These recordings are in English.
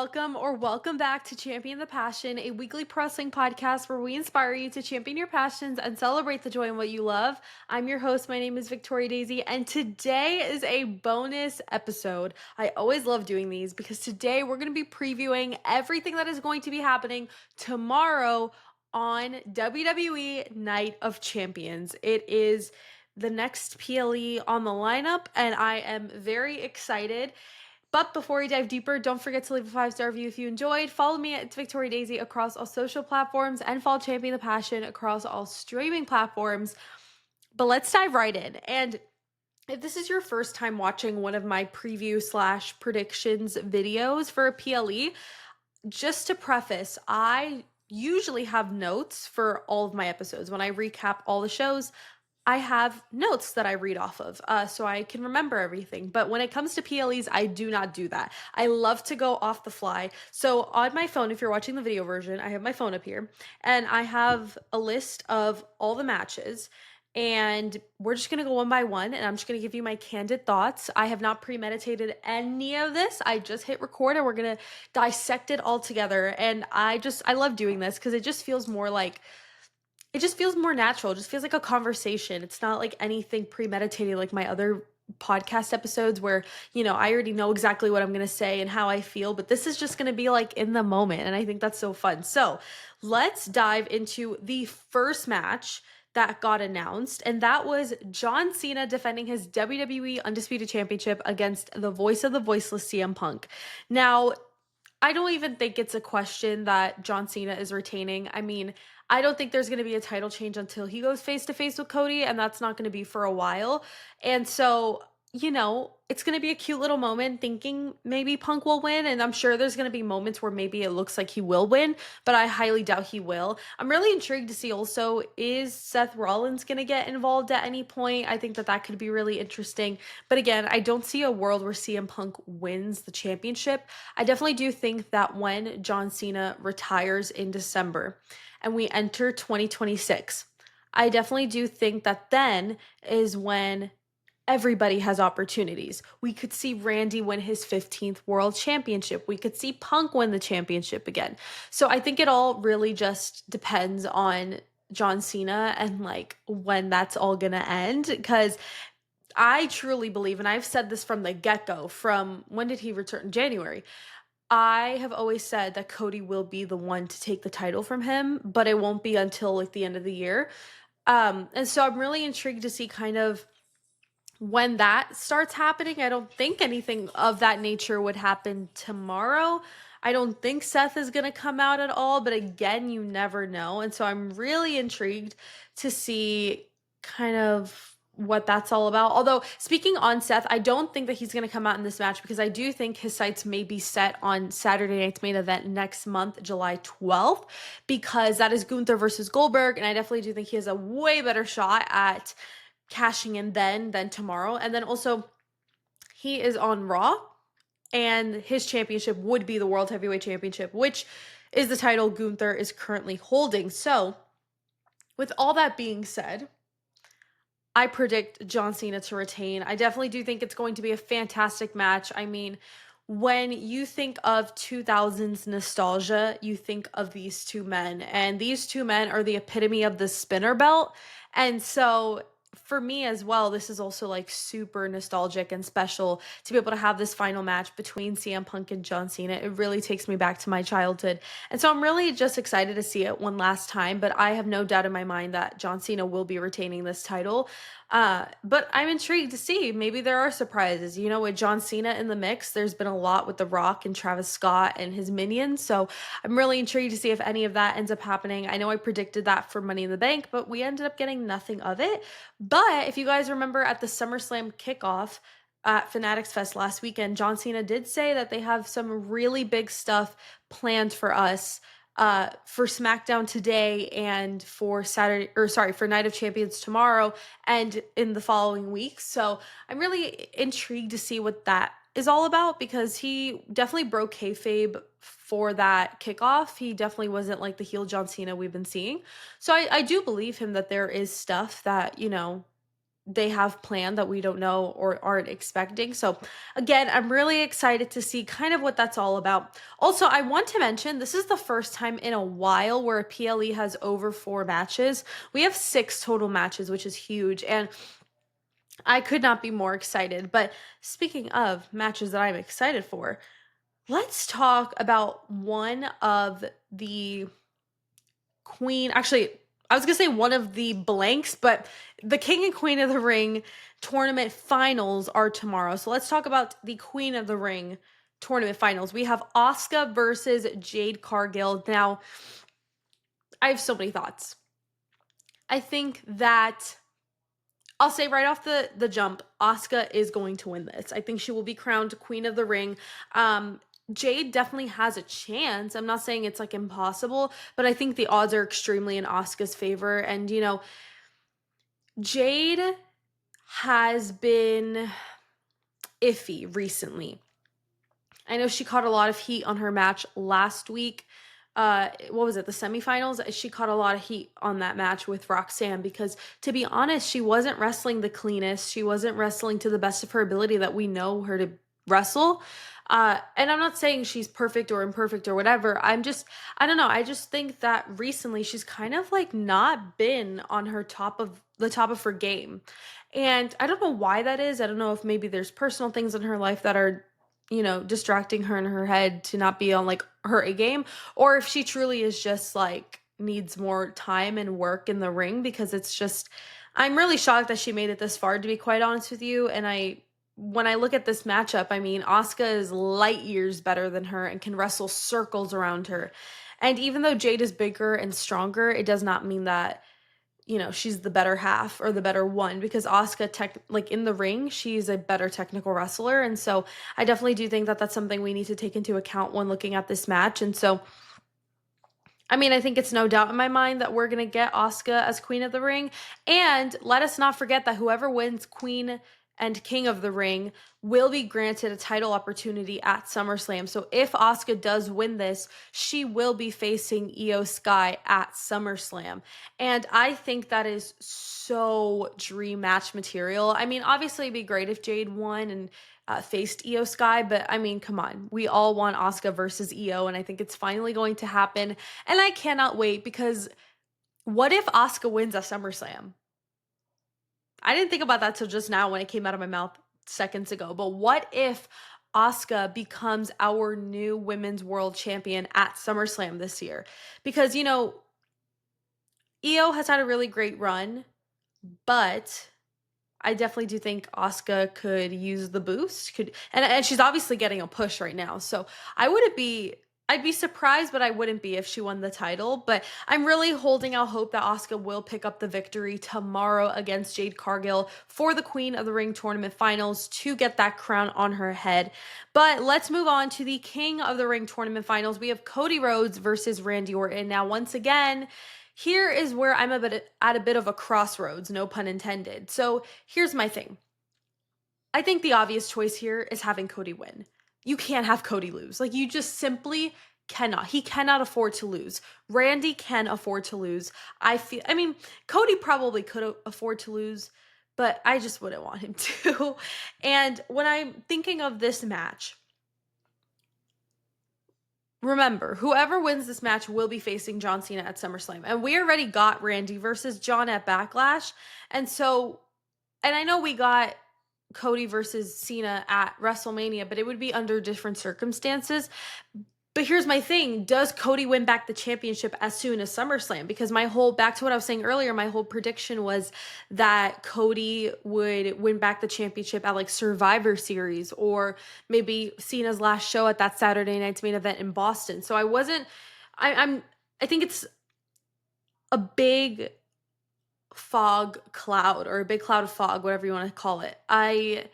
welcome back to Champion the Passion, a weekly pro wrestling podcast where we inspire you to champion your passions and celebrate the joy in what you love. I'm your host. My name is Victoria Daisy, and today is a bonus episode. I always love doing these because today we're going to be previewing everything that is going to be happening tomorrow on WWE Night of Champions. It is the next PLE on the lineup, and I am very excited. But before we dive deeper, don't forget to leave a 5-star review if you enjoyed. Follow me at It's Victoria Daisy across all social platforms and follow Champion the Passion across all streaming platforms. But let's dive right in. And if this is your first time watching one of my preview / predictions videos for a PLE, just to preface, I usually have notes for all of my episodes. When I recap all the shows, I have notes that I read off of so I can remember everything. But when it comes to PLEs, I do not do that. I love to go off the fly. So on my phone, if you're watching the video version, I have my phone up here and I have a list of all the matches. And we're just going to go one by one and I'm just going to give you my candid thoughts. I have not premeditated any of this. I just hit record and we're going to dissect it all together. And I love doing this because it just feels more natural. It just feels like a conversation. It's not like anything premeditated like my other podcast episodes where, I already know exactly what I'm going to say and how I feel, but this is just going to be like in the moment. And I think that's so fun. So let's dive into the first match that got announced, and that was John Cena defending his WWE Undisputed Championship against the voice of the voiceless CM Punk. Now, I don't even think it's a question that John Cena is retaining. I mean, I don't think there's going to be a title change until he goes face to face with Cody, and that's not going to be for a while. And so, it's going to be a cute little moment thinking maybe Punk will win. And I'm sure there's going to be moments where maybe it looks like he will win, but I highly doubt he will. I'm really intrigued to see also, is Seth Rollins going to get involved at any point? I think that could be really interesting. But again, I don't see a world where CM Punk wins the championship. I definitely do think that when John Cena retires in December and we enter 2026, I definitely do think that then is when everybody has opportunities. We could see Randy win his 15th world championship. We could see Punk win the championship again. So I think it all really just depends on John Cena and like when that's all gonna end, because I truly believe, and I've said this from the get-go, from when did he return? January. I have always said that Cody will be the one to take the title from him, but it won't be until like the end of the year. And so I'm really intrigued to see kind of when that starts happening. I don't think anything of that nature would happen tomorrow. I don't think Seth is going to come out at all, but again, you never know. And so I'm really intrigued to see kind of what that's all about. Although, speaking on Seth, I don't think that he's going to come out in this match because I do think his sights may be set on Saturday night's main event next month, July 12th, because that is Gunther versus Goldberg. And I definitely do think he has a way better shot at cashing in then than tomorrow. And then also, he is on Raw, and his championship would be the World Heavyweight Championship, which is the title Gunther is currently holding. So, with all that being said, I predict John Cena to retain. I definitely do think it's going to be a fantastic match. I mean, when you think of 2000s nostalgia, you think of these two men, and these two men are the epitome of the spinner belt. And so for me as well, this is also like super nostalgic and special to be able to have this final match between CM Punk and John Cena. It really takes me back to my childhood. And so I'm really just excited to see it one last time, but I have no doubt in my mind that John Cena will be retaining this title. But I'm intrigued to see. Maybe there are surprises. With John Cena in the mix, there's been a lot with The Rock and Travis Scott and his minions. So I'm really intrigued to see if any of that ends up happening. I know I predicted that for Money in the Bank, but we ended up getting nothing of it. But if you guys remember at the SummerSlam kickoff at Fanatics Fest last weekend, John Cena did say that they have some really big stuff planned for us for SmackDown today and for for Night of Champions tomorrow and in the following weeks. So I'm really intrigued to see what that is all about, because he definitely broke kayfabe for that kickoff. He definitely wasn't like the heel John Cena we've been seeing. So I do believe him that there is stuff that, they have planned that we don't know or aren't expecting. So again, I'm really excited to see kind of what that's all about. Also, I want to mention this is the first time in a while where a PLE has over 4 matches. We have 6 total matches, which is huge. And I could not be more excited. But speaking of matches that I'm excited for, let's talk about one of the queen. Actually, I was gonna say one of the blanks, but the King and Queen of the Ring tournament finals are tomorrow. So let's talk about the Queen of the Ring tournament finals. We have Asuka versus Jade Cargill. Now, I have so many thoughts. I think that I'll say right off the jump, Asuka is going to win this. I think she will be crowned Queen of the Ring. Um, Jade definitely has a chance. I'm not saying it's like impossible, but I think the odds are extremely in Asuka's favor. And Jade has been iffy recently. I know she caught a lot of heat on her match last week. What was it, the semifinals? She caught a lot of heat on that match with Roxanne because, to be honest, she wasn't wrestling the cleanest. She wasn't wrestling to the best of her ability that we know her to wrestle. And I'm not saying she's perfect or imperfect or whatever. I don't know. I just think that recently she's kind of like not been on her top of her game. And I don't know why that is. I don't know if maybe there's personal things in her life that are distracting her in her head to not be on like her A game, or if she truly is just like needs more time and work in the ring because I'm really shocked that she made it this far, to be quite honest with you. And when I look at this matchup, I mean, Asuka is light years better than her and can wrestle circles around her. And even though Jade is bigger and stronger, it does not mean that she's the better half or the better one, because Asuka like in the ring, she's a better technical wrestler. And so I definitely do think that that's something we need to take into account when looking at this match. And so I mean, I think it's no doubt in my mind that we're going to get Asuka as Queen of the Ring. And let us not forget that whoever wins Queen and King of the Ring will be granted a title opportunity at SummerSlam. So if Asuka does win this, she will be facing Io Sky at SummerSlam. And I think that is so dream match material. I mean, obviously it'd be great if Jade won and faced Io Sky, but I mean, come on. We all want Asuka versus Io, and I think it's finally going to happen. And I cannot wait, because what if Asuka wins at SummerSlam? I didn't think about that till just now when it came out of my mouth seconds ago. But what if Asuka becomes our new women's world champion at SummerSlam this year? Because, Io has had a really great run, but I definitely do think Asuka could use the boost. And she's obviously getting a push right now. So I'd be surprised, but I wouldn't be if she won the title. But I'm really holding out hope that Asuka will pick up the victory tomorrow against Jade Cargill for the Queen of the Ring tournament finals to get that crown on her head. But let's move on to the King of the Ring tournament finals. We have Cody Rhodes versus Randy Orton. Now, once again, here is where I'm at a bit of a crossroads, no pun intended. So here's my thing. I think the obvious choice here is having Cody win. You can't have Cody lose. Like, you just simply cannot. He cannot afford to lose. Randy can afford to lose. I mean, Cody probably could afford to lose, but I just wouldn't want him to. And when I'm thinking of this match, remember, whoever wins this match will be facing John Cena at SummerSlam. And we already got Randy versus John at Backlash. And I know we got Cody versus Cena at WrestleMania, but it would be under different circumstances. But here's my thing. Does Cody win back the championship as soon as SummerSlam? Because back to what I was saying earlier, my whole prediction was that Cody would win back the championship at like Survivor Series, or maybe Cena's last show at that Saturday night's main event in Boston. So I think it's a big fog cloud, or a big cloud of fog, whatever you want to call it. I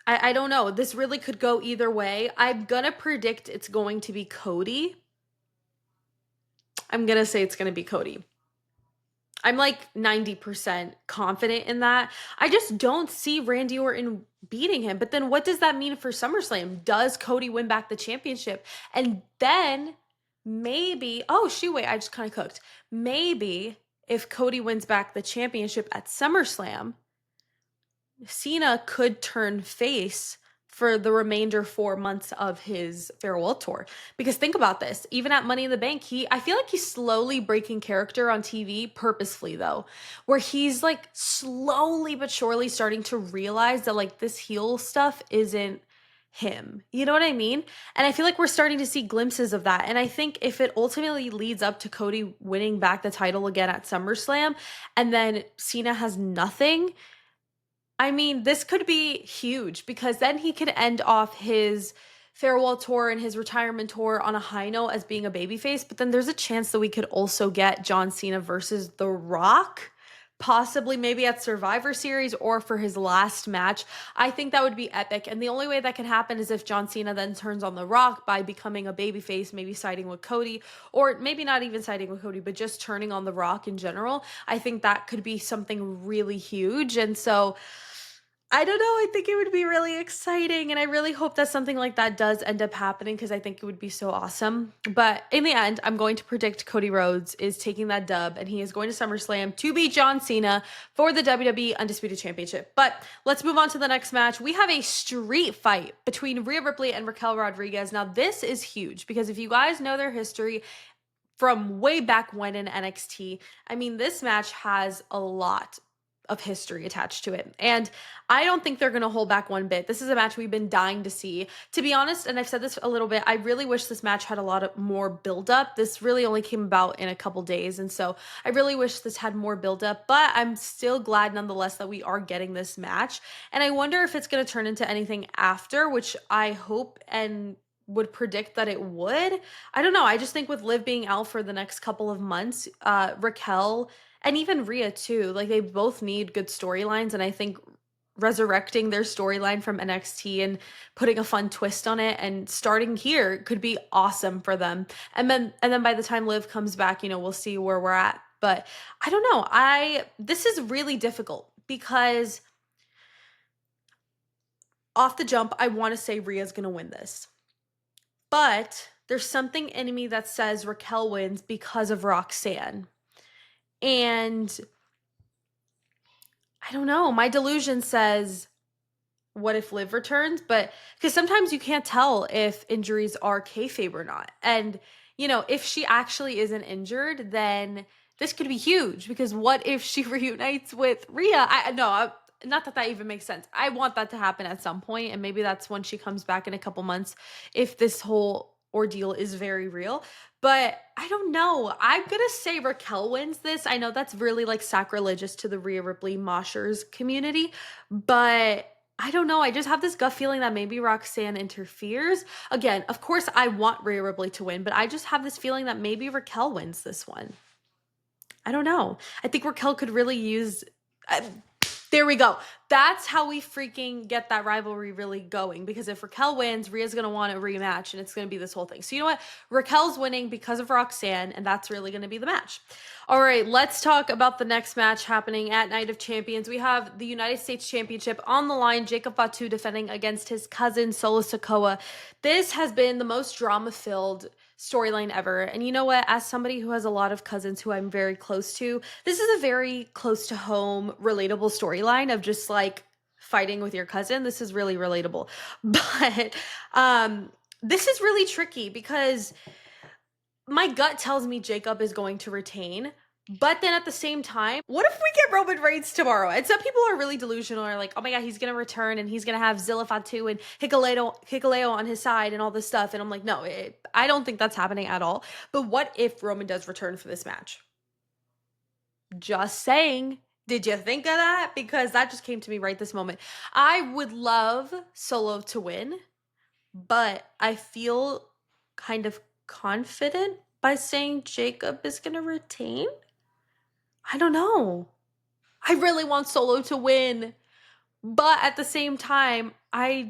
don't know. This really could go either way. I'm gonna predict it's going to be Cody. I'm gonna say it's gonna be Cody. I'm like 90% confident in that. I just don't see Randy Orton beating him. But then what does that mean for SummerSlam? Does Cody win back the championship? And then maybe, oh shoot, wait, I just kind of cooked. Maybe if Cody wins back the championship at SummerSlam, Cena could turn face for the remainder 4 months of his farewell tour. Because think about this, even at Money in the Bank, I feel like he's slowly breaking character on TV purposefully though, where he's like slowly but surely starting to realize that like this heel stuff isn't him. You know what I mean? And I feel like we're starting to see glimpses of that. And I think if it ultimately leads up to Cody winning back the title again at SummerSlam and then Cena has nothing, I mean, this could be huge because then he could end off his farewell tour and his retirement tour on a high note as being a babyface. But then there's a chance that we could also get John Cena versus The Rock, possibly maybe at Survivor Series or for his last match. I think that would be epic. And the only way that can happen is if John Cena then turns on The Rock by becoming a babyface, maybe siding with Cody, or maybe not even siding with Cody, but just turning on The Rock in general. I think that could be something really huge. And so I don't know. I think it would be really exciting. And I really hope that something like that does end up happening because I think it would be so awesome. But in the end, I'm going to predict Cody Rhodes is taking that dub and he is going to SummerSlam to beat John Cena for the WWE Undisputed Championship. But let's move on to the next match. We have a street fight between Rhea Ripley and Raquel Rodriguez. Now, this is huge because if you guys know their history, from way back when in NXT, I mean, this match has a lot of history attached to it. And I don't think they're going to hold back one bit. This is a match we've been dying to see. To be honest, and I've said this a little bit, I really wish this match had a lot of more buildup. This really only came about in a couple days. And so I really wish this had more buildup, but I'm still glad nonetheless that we are getting this match. And I wonder if it's going to turn into anything after, which I hope and would predict that it would. I don't know. I just think with Liv being out for the next couple of months, Raquel and even Rhea too, like they both need good storylines. And I think resurrecting their storyline from NXT and putting a fun twist on it and starting here could be awesome for them. And then by the time Liv comes back, we'll see where we're at. But I don't know. This is really difficult because off the jump, I want to say Rhea's going to win this. But there's something in me that says Raquel wins because of Roxanne. And I don't know. My delusion says, what if Liv returns? But because sometimes you can't tell if injuries are kayfabe or not. And, if she actually isn't injured, then this could be huge because what if she reunites with Rhea? Not that even makes sense. I want that to happen at some point, and maybe that's when she comes back in a couple months if this whole ordeal is very real. But I don't know. I'm gonna say Raquel wins this. I know that's really like sacrilegious to the Rhea Ripley Moshers community, but I don't know. I just have this gut feeling that maybe Roxanne interferes. Again, of course, I want Rhea Ripley to win, but I just have this feeling that maybe Raquel wins this one. I don't know. I think Raquel could really use. There we go. That's how we freaking get that rivalry really going. Because if Raquel wins, Rhea's going to want a rematch and it's going to be this whole thing. So you know what? Raquel's winning because of Roxanne, and that's really going to be the match. All right, let's talk about the next match happening at Night of Champions. We have the United States Championship on the line. Jacob Fatu defending against his cousin, Solo Sikoa. This has been the most drama-filled storyline ever. And you know what? As somebody who has a lot of cousins who I'm very close to, this is a very close to home, relatable storyline of just like fighting with your cousin. This is really relatable. But this is really tricky because my gut tells me Jacob is going to retain. But then at the same time, what if we get Roman Reigns tomorrow? And some people are really delusional, are like, oh my God, he's going to return and he's going to have Zilla Fatu and Hikuleo on his side and all this stuff. And I'm like, no, I don't think that's happening at all. But what if Roman does return for this match? Just saying. Did you think of that? Because that just came to me right this moment. I would love Solo to win, but I feel kind of confident by saying Jacob is going to retain. I don't know. I really want Solo to win. But at the same time, I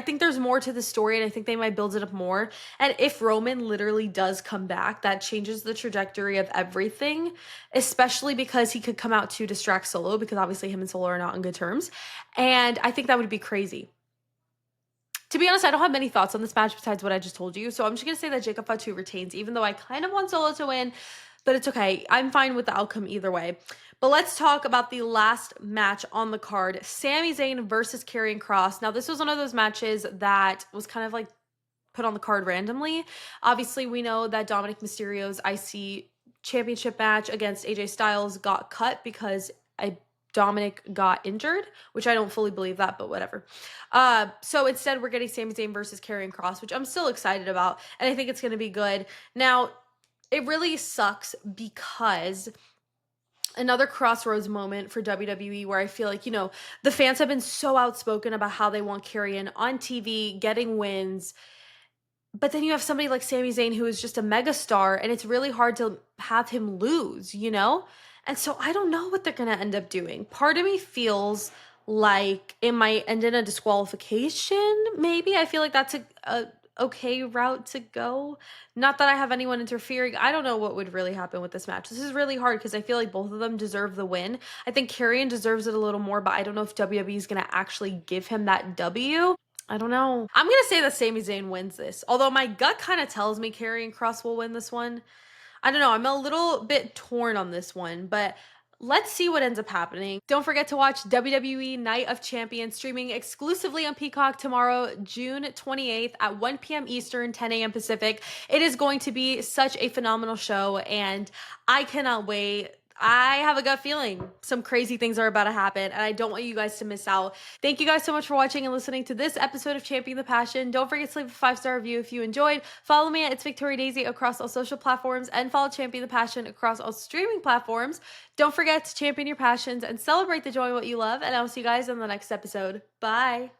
think there's more to the story and I think they might build it up more. And if Roman literally does come back, that changes the trajectory of everything, especially because he could come out to distract Solo because obviously him and Solo are not on good terms. And I think that would be crazy. To be honest, I don't have many thoughts on this match besides what I just told you. So I'm just going to say that Jacob Fatu retains, even though I kind of want Solo to win. but it's okay. I'm fine with the outcome either way. But let's talk about the last match on the card, Sami Zayn versus Karrion Kross. Now, this was one of those matches that was kind of like put on the card randomly. Obviously, we know that Dominic Mysterio's IC championship match against AJ Styles got cut because Dominic got injured, which I don't fully believe that, but whatever. So instead, we're getting Sami Zayn versus Karrion Kross, which I'm still excited about, and I think it's going to be good. Now, it really sucks because another crossroads moment for WWE where I feel like, the fans have been so outspoken about how they want Karrion on TV, getting wins, but then you have somebody like Sami Zayn who is just a megastar, and it's really hard to have him lose? And so I don't know what they're going to end up doing. Part of me feels like it might end in a disqualification, maybe. I feel like that's a okay route to go. Not that I have anyone interfering. I don't know what would really happen with this match. This is really hard because I feel like both of them deserve the win. I think Karrion deserves it a little more, but I don't know if WWE is going to actually give him that W. I don't know. I'm going to say that Sami Zayn wins this. Although my gut kind of tells me Karrion Kross will win this one. I don't know. I'm a little bit torn on this one, but let's see what ends up happening. Don't forget to watch WWE Night of Champions streaming exclusively on Peacock tomorrow, June 28th at 1 p.m. Eastern, 10 a.m. Pacific. It is going to be such a phenomenal show, and I cannot wait. I have a gut feeling some crazy things are about to happen, and I don't want you guys to miss out. Thank you guys so much for watching and listening to this episode of Champion the Passion. Don't forget to leave a 5-star review if you enjoyed. Follow me at It's Victoria Daisy across all social platforms, and follow Champion the Passion across all streaming platforms. Don't forget to champion your passions and celebrate the joy of what you love, and I'll see you guys in the next episode. Bye!